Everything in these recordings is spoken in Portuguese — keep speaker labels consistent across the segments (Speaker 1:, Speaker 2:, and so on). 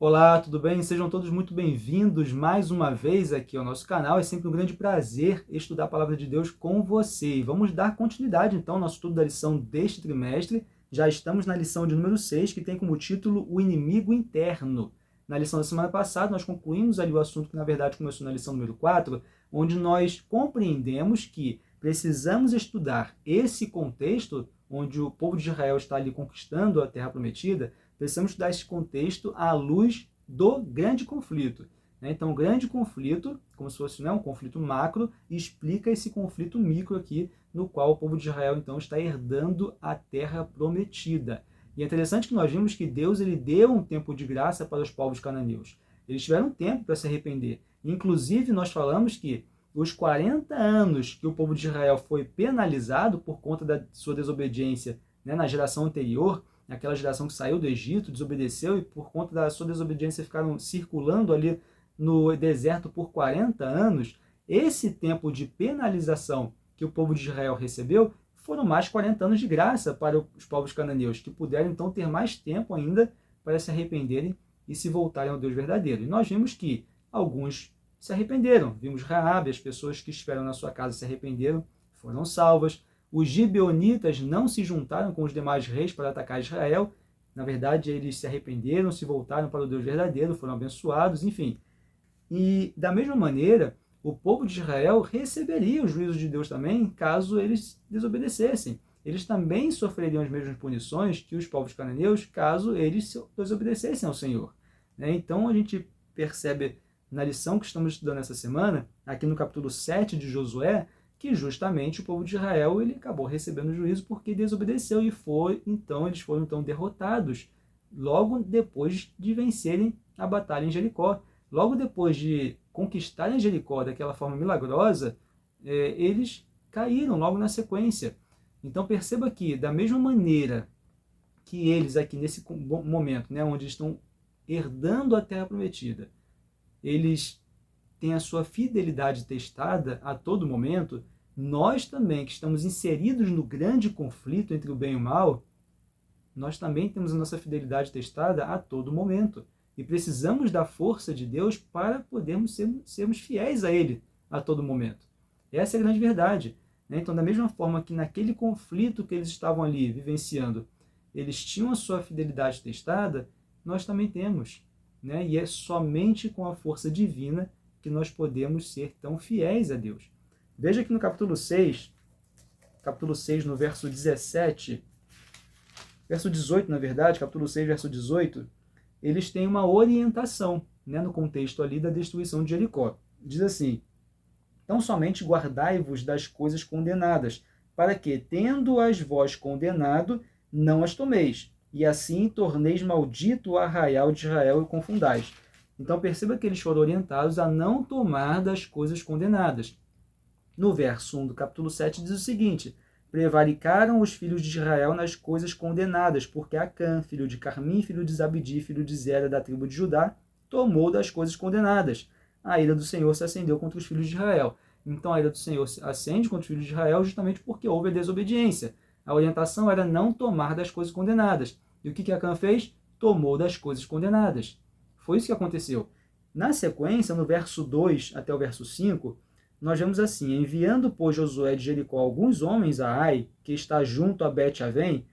Speaker 1: Olá, tudo bem? Sejam todos muito bem-vindos mais uma vez aqui ao nosso canal. É sempre um grande prazer estudar a Palavra de Deus com você. E vamos dar continuidade, então, ao nosso estudo da lição deste trimestre. Já estamos na lição de número 6, que tem como título O Inimigo Interno. Na lição da semana passada, nós concluímos ali o assunto que, na verdade, começou na lição número 4, onde nós compreendemos que precisamos estudar esse contexto, onde o povo de Israel está ali conquistando a Terra Prometida. Precisamos estudar esse contexto à luz do grande conflito. Então, o grande conflito, como se fosse um conflito macro, explica esse conflito micro aqui, no qual o povo de Israel, então, está herdando a terra prometida. E é interessante que nós vimos que Deus ele deu um tempo de graça para os povos cananeus. Eles tiveram tempo para se arrepender. Inclusive, nós falamos que os 40 anos que o povo de Israel foi penalizado por conta da sua desobediência, na geração anterior, aquela geração que saiu do Egito, desobedeceu e por conta da sua desobediência ficaram circulando ali no deserto por 40 anos, esse tempo de penalização que o povo de Israel recebeu foram mais 40 anos de graça para os povos cananeus, que puderam então ter mais tempo ainda para se arrependerem e se voltarem ao Deus verdadeiro. E nós vimos que alguns se arrependeram. Vimos Raabe, as pessoas que estiveram na sua casa se arrependeram, foram salvas. Os gibeonitas não se juntaram com os demais reis para atacar Israel. Na verdade, eles se arrependeram, se voltaram para o Deus verdadeiro, foram abençoados, enfim. E, da mesma maneira, o povo de Israel receberia o juízo de Deus também, caso eles desobedecessem. Eles também sofreriam as mesmas punições que os povos cananeus, caso eles desobedecessem ao Senhor. Então, a gente percebe na lição que estamos estudando essa semana, aqui no capítulo 7 de Josué, que justamente o povo de Israel ele acabou recebendo o juízo porque desobedeceu e eles foram então derrotados logo depois de vencerem a batalha em Jericó. Logo depois de conquistarem Jericó daquela forma milagrosa, eles caíram logo na sequência. Então perceba que, da mesma maneira que eles aqui nesse momento, onde estão herdando a Terra Prometida, eles têm a sua fidelidade testada a todo momento, nós também, que estamos inseridos no grande conflito entre o bem e o mal, nós também temos a nossa fidelidade testada a todo momento. E precisamos da força de Deus para podermos sermos fiéis a Ele a todo momento. Essa é a grande verdade. Então, da mesma forma que naquele conflito que eles estavam ali vivenciando, eles tinham a sua fidelidade testada, nós também temos. E é somente com a força divina que nós podemos ser tão fiéis a Deus. Veja que no capítulo 6, no verso 17, verso 18, na verdade, capítulo 6, verso 18, eles têm uma orientação, no contexto ali da destruição de Jericó. Diz assim: então somente guardai-vos das coisas condenadas, para que, tendo-as vós condenado, não as tomeis, e assim torneis maldito o arraial de Israel e confundais. Então perceba que eles foram orientados a não tomar das coisas condenadas. No verso 1 do capítulo 7 diz o seguinte: prevaricaram os filhos de Israel nas coisas condenadas, porque Acã, filho de Carmim, filho de Zabdi, filho de Zera, da tribo de Judá, tomou das coisas condenadas. A ira do Senhor se acendeu contra os filhos de Israel. Então a ira do Senhor se acende contra os filhos de Israel justamente porque houve a desobediência. A orientação era não tomar das coisas condenadas. E o que Acã fez? Tomou das coisas condenadas. Foi isso que aconteceu. Na sequência, no verso 2 até o verso 5, nós vemos assim: enviando, pois, Josué de Jericó alguns homens a Ai, que está junto a Bet-Avém,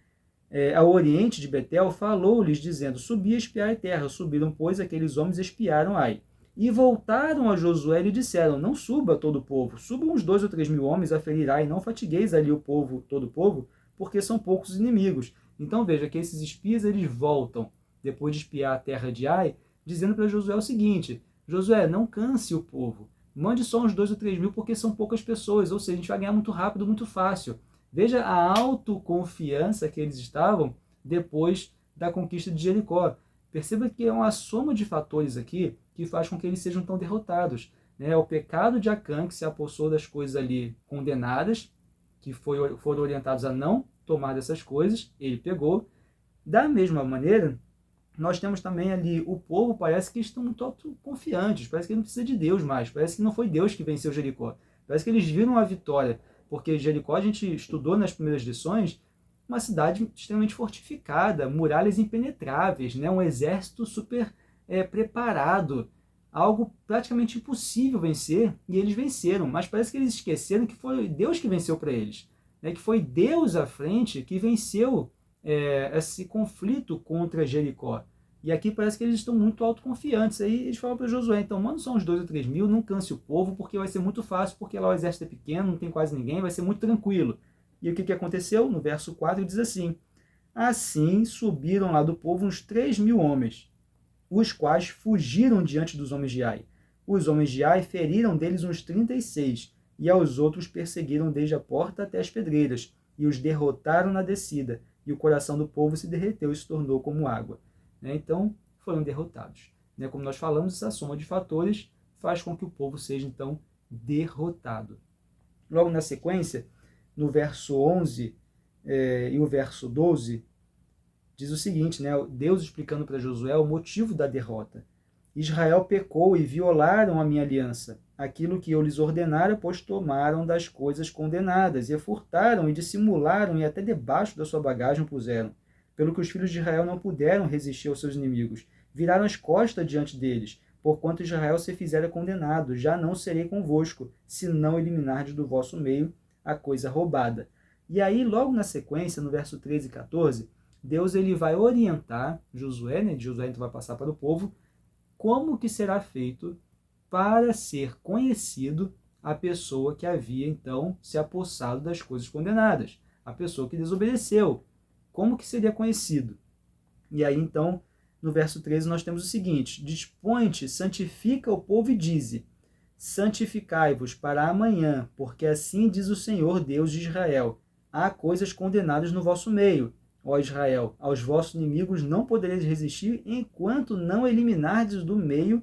Speaker 1: ao oriente de Betel, falou-lhes, dizendo: subi a espiar a terra. Subiram, pois, aqueles homens e espiaram Ai. E voltaram a Josué e lhe disseram: não suba todo o povo, subam uns 2 ou 3 mil homens a ferir Ai, não fatigueis ali o povo, todo o povo, porque são poucos os inimigos. Então veja que esses espias eles voltam, depois de espiar a terra de Ai, dizendo para Josué o seguinte: Josué, não canse o povo, mande só uns 2 ou 3 mil, porque são poucas pessoas, ou seja, a gente vai ganhar muito rápido, muito fácil. Veja a autoconfiança que eles estavam depois da conquista de Jericó. Perceba que é uma soma de fatores aqui que faz com que eles sejam tão derrotados. É o pecado de Acã, que se apossou das coisas ali condenadas, que foram orientados a não tomar dessas coisas, ele pegou. Da mesma maneira, nós temos também ali o povo, parece que estão muito autoconfiantes, parece que não precisa de Deus mais, parece que não foi Deus que venceu Jericó, parece que eles viram a vitória, porque Jericó, a gente estudou nas primeiras lições, uma cidade extremamente fortificada, muralhas impenetráveis, um exército super preparado, algo praticamente impossível vencer, e eles venceram. Mas parece que eles esqueceram que foi Deus que venceu para eles, né? Que foi Deus à frente que venceu esse conflito contra Jericó. E aqui parece que eles estão muito autoconfiantes. Aí eles falam para Josué, então manda só uns 2 ou 3 mil, não canse o povo, porque vai ser muito fácil, porque lá o exército é pequeno, não tem quase ninguém, vai ser muito tranquilo. E o que aconteceu? No verso 4 diz assim: assim subiram lá do povo uns 3.000 homens, os quais fugiram diante dos homens de Ai. Os homens de Ai feriram deles uns 36, e aos outros perseguiram desde a porta até as pedreiras, e os derrotaram na descida, e o coração do povo se derreteu e se tornou como água. Então, foram derrotados. Como nós falamos, essa soma de fatores faz com que o povo seja, então, derrotado. Logo na sequência, no verso 11 e o verso 12, diz o seguinte, Deus explicando para Josué o motivo da derrota. Israel pecou e violaram a minha aliança, aquilo que eu lhes ordenara, pois tomaram das coisas condenadas, e furtaram e dissimularam, e até debaixo da sua bagagem puseram. Pelo que os filhos de Israel não puderam resistir aos seus inimigos, viraram as costas diante deles, porquanto Israel se fizera condenado, já não serei convosco, se não eliminardes do vosso meio a coisa roubada. E aí, logo na sequência, no verso 13 e 14, Deus ele vai orientar Josué, Josué então vai passar para o povo, como que será feito para ser conhecido a pessoa que havia, então, se apossado das coisas condenadas, a pessoa que desobedeceu. Como que seria conhecido? E aí, então, no verso 13, nós temos o seguinte: dispõe-te, santifica o povo e dize: santificai-vos para amanhã, porque assim diz o Senhor Deus de Israel: há coisas condenadas no vosso meio, ó Israel, aos vossos inimigos não podereis resistir, enquanto não eliminardes do meio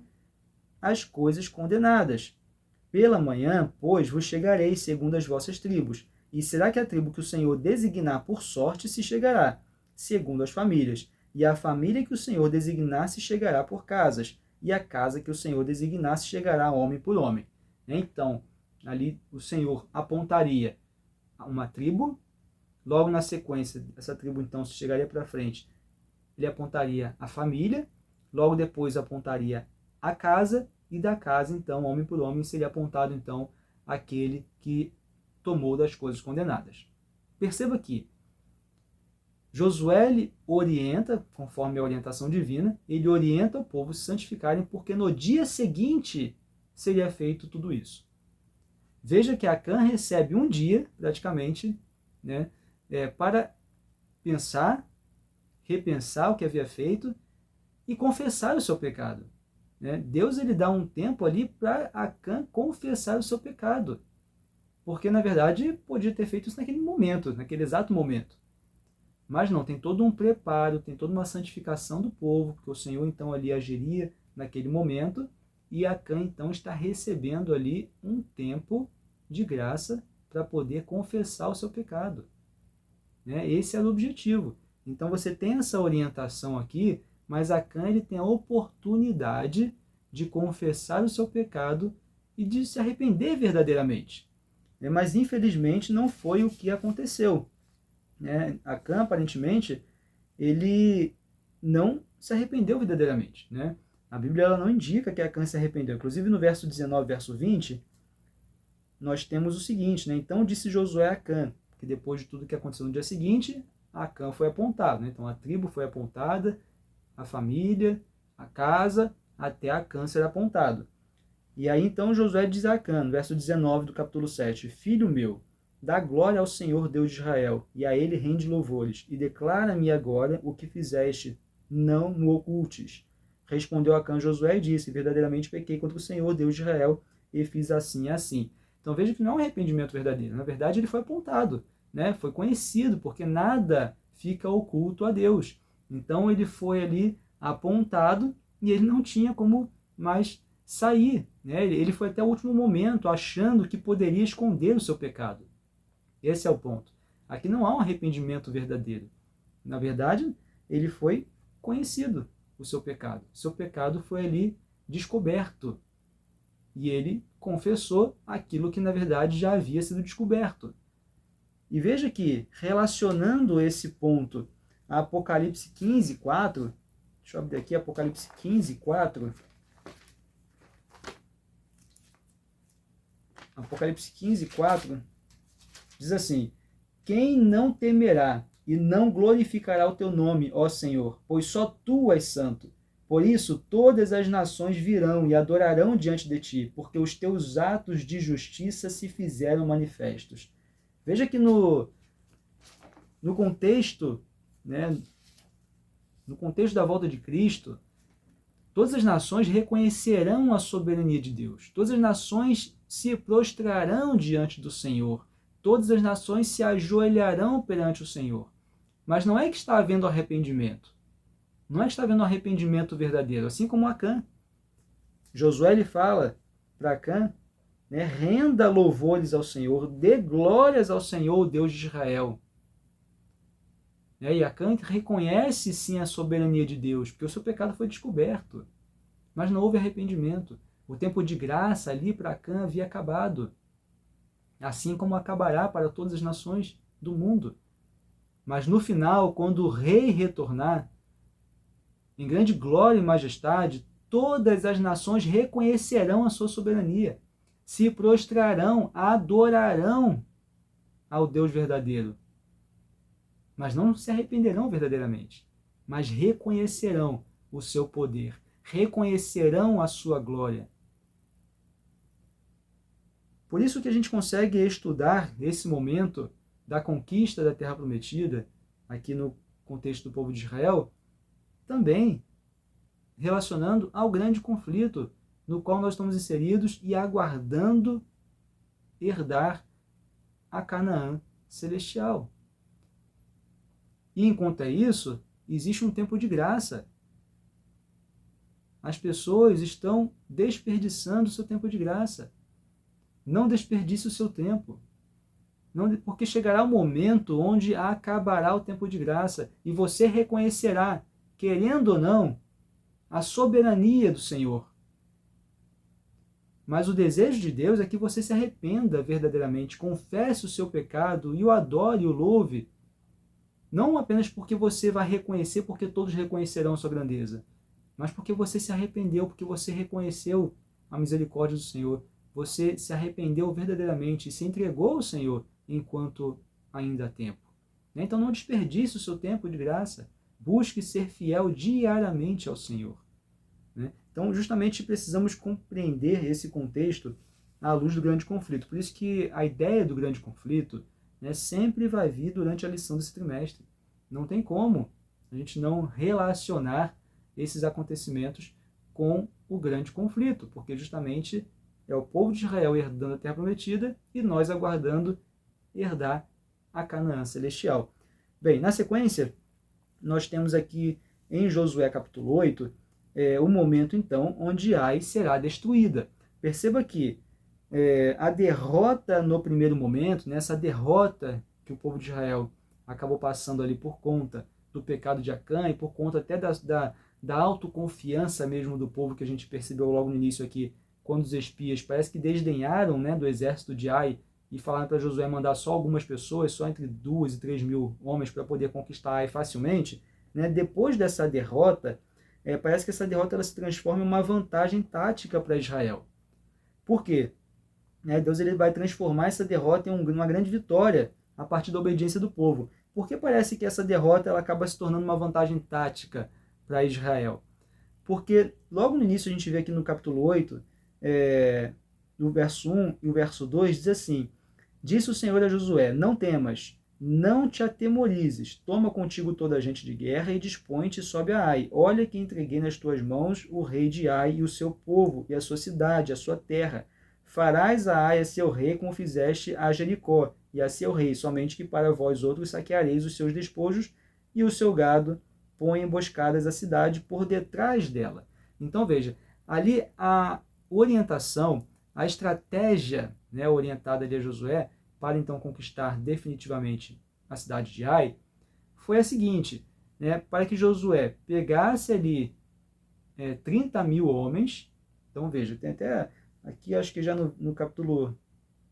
Speaker 1: as coisas condenadas. Pela manhã, pois, vos chegareis segundo as vossas tribos, e será que a tribo que o Senhor designar por sorte se chegará, segundo as famílias, e a família que o Senhor designar se chegará por casas, e a casa que o Senhor designar se chegará homem por homem. Então, ali o Senhor apontaria uma tribo, logo na sequência, essa tribo então se chegaria para frente, ele apontaria a família, logo depois apontaria a casa, e da casa, então, homem por homem, seria apontado, então, aquele que tomou das coisas condenadas. Perceba que Josué orienta, conforme a orientação divina, ele orienta o povo a se santificarem, porque no dia seguinte seria feito tudo isso. Veja que Acã recebe um dia, praticamente, para pensar, repensar o que havia feito e confessar o seu pecado. Deus ele dá um tempo ali para Acã confessar o seu pecado. Porque, na verdade, podia ter feito isso naquele momento, naquele exato momento. Mas não, tem todo um preparo, tem toda uma santificação do povo, porque o Senhor então ali agiria naquele momento, e Acã então está recebendo ali um tempo de graça para poder confessar o seu pecado. Esse era o objetivo. Então você tem essa orientação aqui, mas Acã ele tem a oportunidade de confessar o seu pecado e de se arrepender verdadeiramente. Mas infelizmente não foi o que aconteceu. Acã, aparentemente, ele não se arrependeu verdadeiramente. A Bíblia ela não indica que Acã se arrependeu. Inclusive no verso 19, verso 20, nós temos o seguinte: então disse Josué a Acã, que depois de tudo que aconteceu no dia seguinte, Acã foi apontado. Então a tribo foi apontada, a família, a casa, até Acã ser apontado. E aí então Josué diz a Acã, no verso 19 do capítulo 7, filho meu, dá glória ao Senhor Deus de Israel, e a ele rende louvores, e declara-me agora o que fizeste, não o ocultes. Respondeu Acã Josué e disse: verdadeiramente pequei contra o Senhor Deus de Israel, e fiz assim e assim. Então veja que não é um arrependimento verdadeiro, na verdade ele foi apontado, foi conhecido, porque nada fica oculto a Deus. Então ele foi ali apontado e ele não tinha como mais sair. Ele foi até o último momento achando que poderia esconder o seu pecado. Esse é o ponto. Aqui não há um arrependimento verdadeiro. Na verdade, ele foi conhecido, o seu pecado. O seu pecado foi ali descoberto. E ele confessou aquilo que, na verdade, já havia sido descoberto. E veja que, relacionando esse ponto a Apocalipse 15, 4, Deixa eu abrir aqui Apocalipse 15, 4. Apocalipse 15, 4 diz assim: quem não temerá e não glorificará o teu nome, ó Senhor, pois só tu és santo. Por isso todas as nações virão e adorarão diante de ti, porque os teus atos de justiça se fizeram manifestos. Veja que no contexto, né, no contexto da volta de Cristo, todas as nações reconhecerão a soberania de Deus. Todas as nações se prostrarão diante do Senhor. Todas as nações se ajoelharão perante o Senhor. Mas não é que está havendo arrependimento. Não é que está havendo arrependimento verdadeiro. Assim como Acã. Josué ele fala para Acã, né, renda louvores ao Senhor, dê glórias ao Senhor, o Deus de Israel. E Acã reconhece sim a soberania de Deus, porque o seu pecado foi descoberto. Mas não houve arrependimento. O tempo de graça ali para Acã havia acabado. Assim como acabará para todas as nações do mundo. Mas no final, quando o rei retornar, em grande glória e majestade, todas as nações reconhecerão a sua soberania, se prostrarão, adorarão ao Deus verdadeiro. Mas não se arrependerão verdadeiramente, mas reconhecerão o seu poder, reconhecerão a sua glória. Por isso que a gente consegue estudar esse momento da conquista da Terra Prometida, aqui no contexto do povo de Israel, também relacionando ao grande conflito no qual nós estamos inseridos e aguardando herdar a Canaã celestial. E enquanto é isso, existe um tempo de graça. As pessoas estão desperdiçando o seu tempo de graça. Não desperdice o seu tempo. Não, porque chegará o momento onde acabará o tempo de graça e você reconhecerá, querendo ou não, a soberania do Senhor. Mas o desejo de Deus é que você se arrependa verdadeiramente, confesse o seu pecado e o adore e o louve. Não apenas porque você vai reconhecer, porque todos reconhecerão a sua grandeza, mas porque você se arrependeu, porque você reconheceu a misericórdia do Senhor. Você se arrependeu verdadeiramente e se entregou ao Senhor enquanto ainda há tempo. Então não desperdice o seu tempo de graça. Busque ser fiel diariamente ao Senhor. Então justamente precisamos compreender esse contexto à luz do grande conflito. Por isso que a ideia do grande conflito, né, sempre vai vir durante a lição desse trimestre. Não tem como a gente não relacionar esses acontecimentos com o grande conflito, porque justamente é o povo de Israel herdando a Terra Prometida e nós aguardando herdar a Canaã celestial. Bem, na sequência, nós temos aqui em Josué capítulo 8, o momento então onde Ai será destruída. Perceba que a derrota no primeiro momento, nessa derrota que o povo de Israel acabou passando ali por conta do pecado de Acã e por conta até da autoconfiança mesmo do povo que a gente percebeu logo no início aqui, quando os espias parece que desdenharam, né, do exército de Ai e falaram para Josué mandar só algumas pessoas, só entre 2 e 3 mil homens para poder conquistar Ai facilmente, né? Depois dessa derrota, parece que essa derrota ela se transforma em uma vantagem tática para Israel. Por quê? Deus ele vai transformar essa derrota em uma grande vitória a partir da obediência do povo. Por que parece que essa derrota ela acaba se tornando uma vantagem tática para Israel? Porque logo no início a gente vê aqui no capítulo 8, no verso 1 e o verso 2, diz assim: disse o Senhor a Josué, não temas, não te atemorizes, toma contigo toda a gente de guerra e dispõe-te e sobe a Ai. Olha que entreguei nas tuas mãos o rei de Ai e o seu povo, e a sua cidade, a sua terra. Farás a Ai a seu rei como fizeste a Jericó, e a seu rei, somente que para vós outros saqueareis os seus despojos e o seu gado, põe emboscadas a cidade por detrás dela. Então veja, ali a orientação, a estratégia, né, orientada ali a Josué para então conquistar definitivamente a cidade de Ai, foi a seguinte, né, para que Josué pegasse ali 30 mil homens. Então veja, tem até aqui, acho que já no capítulo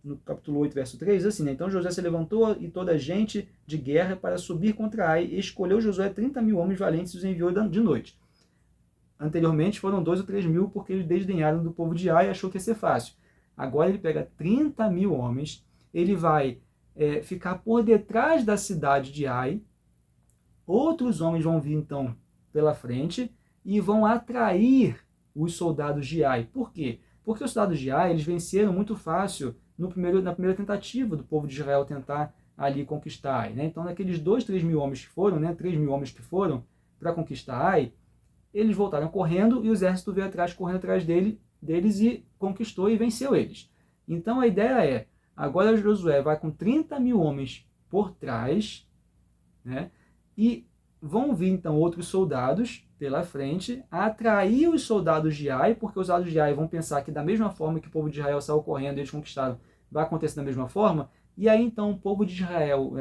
Speaker 1: 8, verso 3, assim, né? Então Josué se levantou e toda a gente de guerra para subir contra Ai, e escolheu Josué 30 mil homens valentes e os enviou de noite. Anteriormente foram 2 ou 3 mil, porque eles desdenharam do povo de Ai e achou que ia ser fácil. Agora ele pega 30 mil homens, ele vai ficar por detrás da cidade de Ai, outros homens vão vir então pela frente e vão atrair os soldados de Ai. Por quê? Porque os soldados de Ai, eles venceram muito fácil na primeira tentativa do povo de Israel tentar ali conquistar Ai. Né? Então, naqueles 2, 3 mil homens que foram, né, 3 mil homens que foram para conquistar Ai, eles voltaram correndo e o exército veio atrás, correndo atrás deles e conquistou e venceu eles. Então, a ideia é, agora Josué vai com 30 mil homens por trás, né, e vão vir então outros soldados pela frente, a atrair os soldados de Ai, porque os soldados de Ai vão pensar que da mesma forma que o povo de Israel saiu correndo e eles conquistaram, vai acontecer da mesma forma, e aí então o povo de Israel,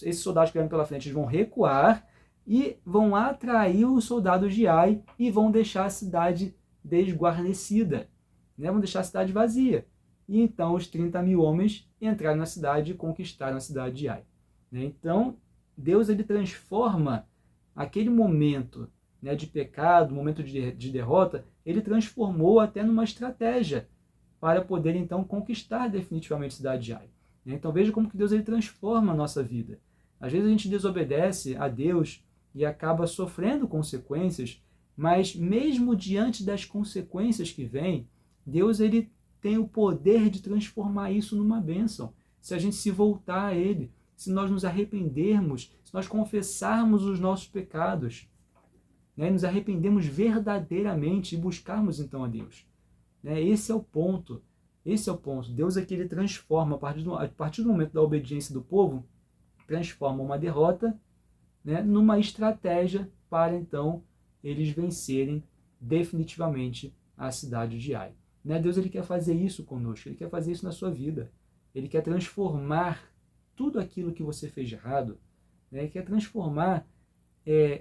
Speaker 1: esses soldados que vêm pela frente, eles vão recuar e vão atrair os soldados de Ai e vão deixar a cidade desguarnecida, né? Vão deixar a cidade vazia. E então os 30 mil homens entraram na cidade e conquistaram a cidade de Ai. Né? Então Deus ele transforma aquele momento, né, de pecado, momento de derrota, ele transformou até numa estratégia para poder então conquistar definitivamente a cidade de Ai. Então veja como que Deus ele transforma a nossa vida. Às vezes a gente desobedece a Deus e acaba sofrendo consequências, mas mesmo diante das consequências que vêm, Deus ele tem o poder de transformar isso numa bênção. Se a gente se voltar a Ele, se nós nos arrependermos, se nós confessarmos os nossos pecados, né, nos arrependemos verdadeiramente e buscarmos então a Deus. Né, esse é o ponto. Esse é o ponto. Deus é que ele transforma, a partir do momento da obediência do povo, transforma uma derrota, né, numa estratégia para então eles vencerem definitivamente a cidade de Ai. Né, Deus ele quer fazer isso conosco, ele quer fazer isso na sua vida. Ele quer transformar tudo aquilo que você fez de errado, né, ele quer transformar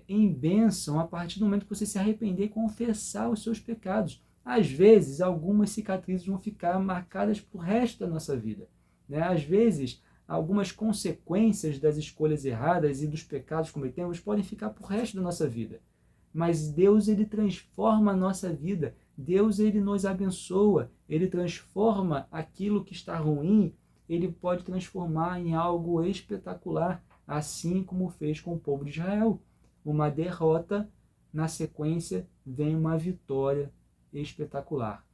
Speaker 1: em bênção a partir do momento que você se arrepender e confessar os seus pecados. Às vezes, algumas cicatrizes vão ficar marcadas para o resto da nossa vida. Né? Às vezes, algumas consequências das escolhas erradas e dos pecados que cometemos podem ficar para o resto da nossa vida. Mas Deus, ele transforma a nossa vida. Deus, ele nos abençoa. Ele transforma aquilo que está ruim, ele pode transformar em algo espetacular, assim como fez com o povo de Israel. Uma derrota, na sequência, vem uma vitória espetacular,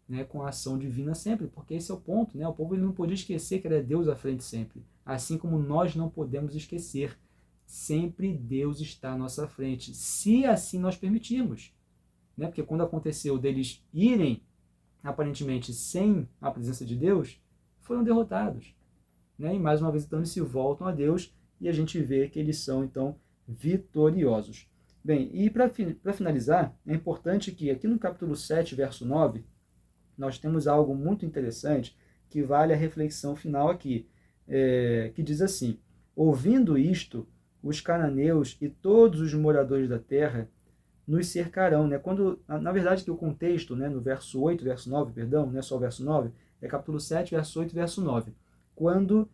Speaker 1: né, com a ação divina sempre, porque esse é o ponto, né? O povo ele não podia esquecer que era Deus à frente sempre, assim como nós não podemos esquecer, sempre Deus está à nossa frente, se assim nós permitirmos, né? Porque quando aconteceu deles irem, aparentemente sem a presença de Deus, foram derrotados, né? E mais uma vez então eles se voltam a Deus e a gente vê que eles são então vitoriosos. Bem, e para finalizar, é importante que aqui no capítulo 7, verso 9, nós temos algo muito interessante que vale a reflexão final aqui, que diz assim: ouvindo isto, os cananeus e todos os moradores da terra nos cercarão. Né? Quando, na verdade, que o contexto, né, no verso 8, verso 9, perdão, não é só o verso 9, é capítulo 7, verso 8, verso 9. Quando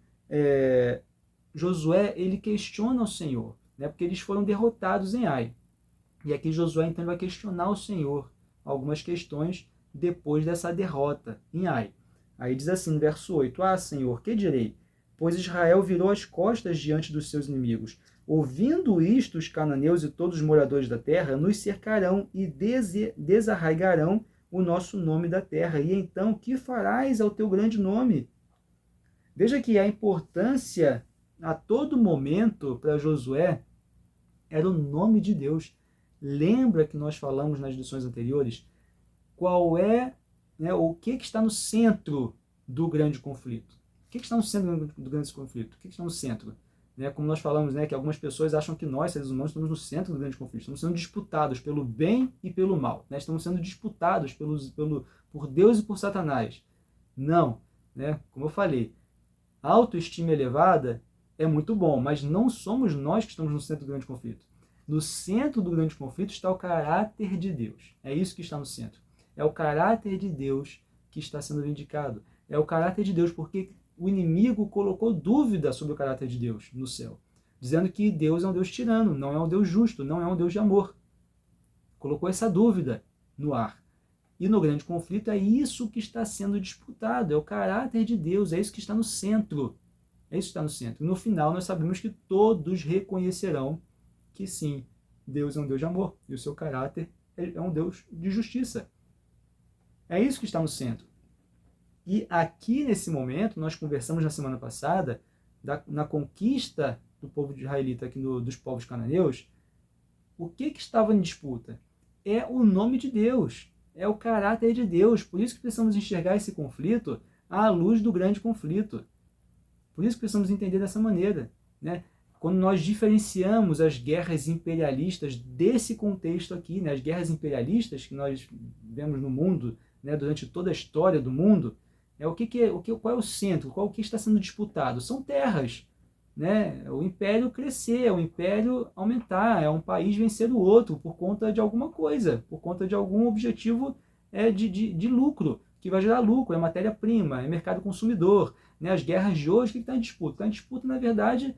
Speaker 1: Josué ele questiona o Senhor, né, porque eles foram derrotados em Ai. E aqui Josué então vai questionar o Senhor algumas questões depois dessa derrota em Ai. Aí diz assim no verso 8: Ah, Senhor, que direi? Pois Israel virou as costas diante dos seus inimigos. Ouvindo isto, os cananeus e todos os moradores da terra nos cercarão e desarraigarão o nosso nome da terra. E então, que farás ao teu grande nome? Veja que a importância a todo momento para Josué era o nome de Deus. Lembra que nós falamos nas lições anteriores qual é, né, o que está no centro do grande conflito? O que está no centro do grande conflito? O que está no centro? Né, como nós falamos, né, que algumas pessoas acham que nós, seres humanos, estamos no centro do grande conflito. Estamos sendo disputados pelo bem e pelo mal. Né? Estamos sendo disputados por Deus e por Satanás. Não. Né? Como eu falei, a autoestima elevada é muito bom, mas não somos nós que estamos no centro do grande conflito. No centro do grande conflito está o caráter de Deus. É isso que está no centro. É o caráter de Deus que está sendo vindicado. É o caráter de Deus, porque o inimigo colocou dúvida sobre o caráter de Deus no céu, dizendo que Deus é um Deus tirano, não é um Deus justo, não é um Deus de amor. colocou essa dúvida no ar. E no grande conflito é isso que está sendo disputado, é o caráter de Deus, é isso que está no centro. É isso que está no centro. No final, nós sabemos que todos reconhecerão que sim, Deus é um Deus de amor e o seu caráter é um Deus de justiça. É isso que está no centro. E aqui, nesse momento, nós conversamos na semana passada, na conquista do povo israelita aqui dos povos cananeus, o que estava em disputa? É o nome de Deus, é o caráter de Deus. Por isso que precisamos enxergar esse conflito à luz do grande conflito. Por isso que precisamos entender dessa maneira, né? Quando nós diferenciamos as guerras imperialistas desse contexto aqui, né? As guerras imperialistas que nós vemos no mundo, né? Durante toda a história do mundo, qual é o centro? Qual que está sendo disputado? São terras, né? O império crescer, o império aumentar, é um país vencer o outro por conta de alguma coisa, por conta de algum objetivo de lucro, que vai gerar lucro, é matéria-prima, é mercado consumidor. Né? As guerras de hoje, o que está em disputa? Está em disputa, na verdade,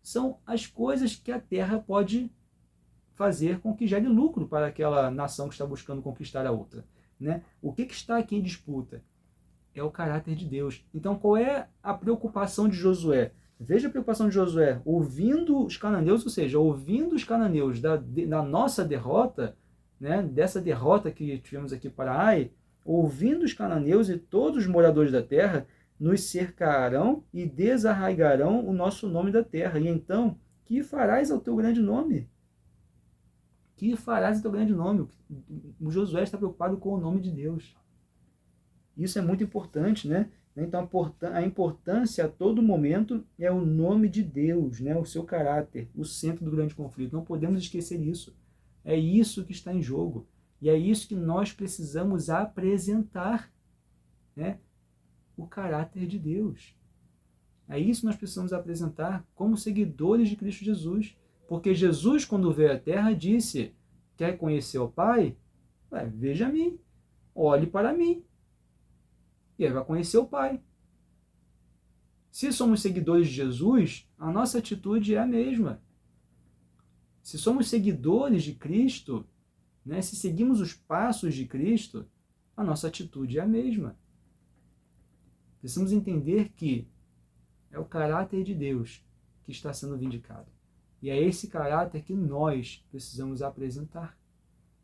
Speaker 1: são as coisas que a terra pode fazer com que gere lucro para aquela nação que está buscando conquistar a outra. Né? O que está aqui em disputa? É o caráter de Deus. Então, qual é a preocupação de Josué? Veja a preocupação de Josué, ouvindo os cananeus, ou seja, ouvindo os cananeus da nossa derrota, né, dessa derrota que tivemos aqui para Ai, ouvindo os cananeus e todos os moradores da terra, nos cercarão e desarraigarão o nosso nome da terra. E então, que farás ao teu grande nome? Que farás ao teu grande nome? O Josué está preocupado com o nome de Deus. Isso é muito importante, né? Então, a importância a todo momento é o nome de Deus, né? O seu caráter, o centro do grande conflito. Não podemos esquecer isso. É isso que está em jogo. E é isso que nós precisamos apresentar, né? O caráter de Deus. É isso que nós precisamos apresentar como seguidores de Cristo Jesus. Porque Jesus, quando veio à Terra, disse: quer conhecer o Pai? Veja a mim, olhe para mim. E aí vai conhecer o Pai. Se somos seguidores de Jesus, a nossa atitude é a mesma. Se somos seguidores de Cristo, né, se seguimos os passos de Cristo, a nossa atitude é a mesma. Precisamos entender que é o caráter de Deus que está sendo vindicado. E é esse caráter que nós precisamos apresentar.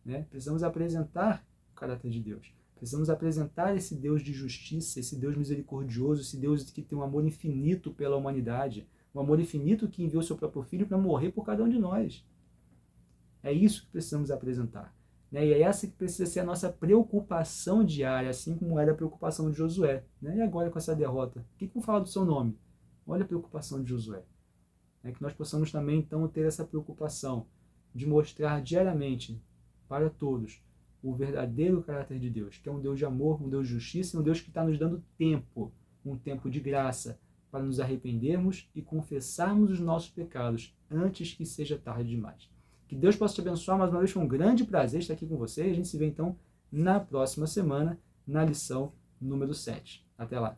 Speaker 1: Né? Precisamos apresentar o caráter de Deus. Precisamos apresentar esse Deus de justiça, esse Deus misericordioso, esse Deus que tem um amor infinito pela humanidade, um amor infinito que enviou seu próprio Filho para morrer por cada um de nós. É isso que precisamos apresentar. Né? E é essa que precisa ser a nossa preocupação diária, assim como era a preocupação de Josué. Né? E agora com essa derrota? O que vou falar do seu nome? Olha a preocupação de Josué. É que nós possamos também, então, ter essa preocupação de mostrar diariamente para todos o verdadeiro caráter de Deus, que é um Deus de amor, um Deus de justiça, um Deus que está nos dando tempo, um tempo de graça, para nos arrependermos e confessarmos os nossos pecados antes que seja tarde demais. Que Deus possa te abençoar mais uma vez, foi um grande prazer estar aqui com você, e a gente se vê então na próxima semana, na lição número 7. Até lá!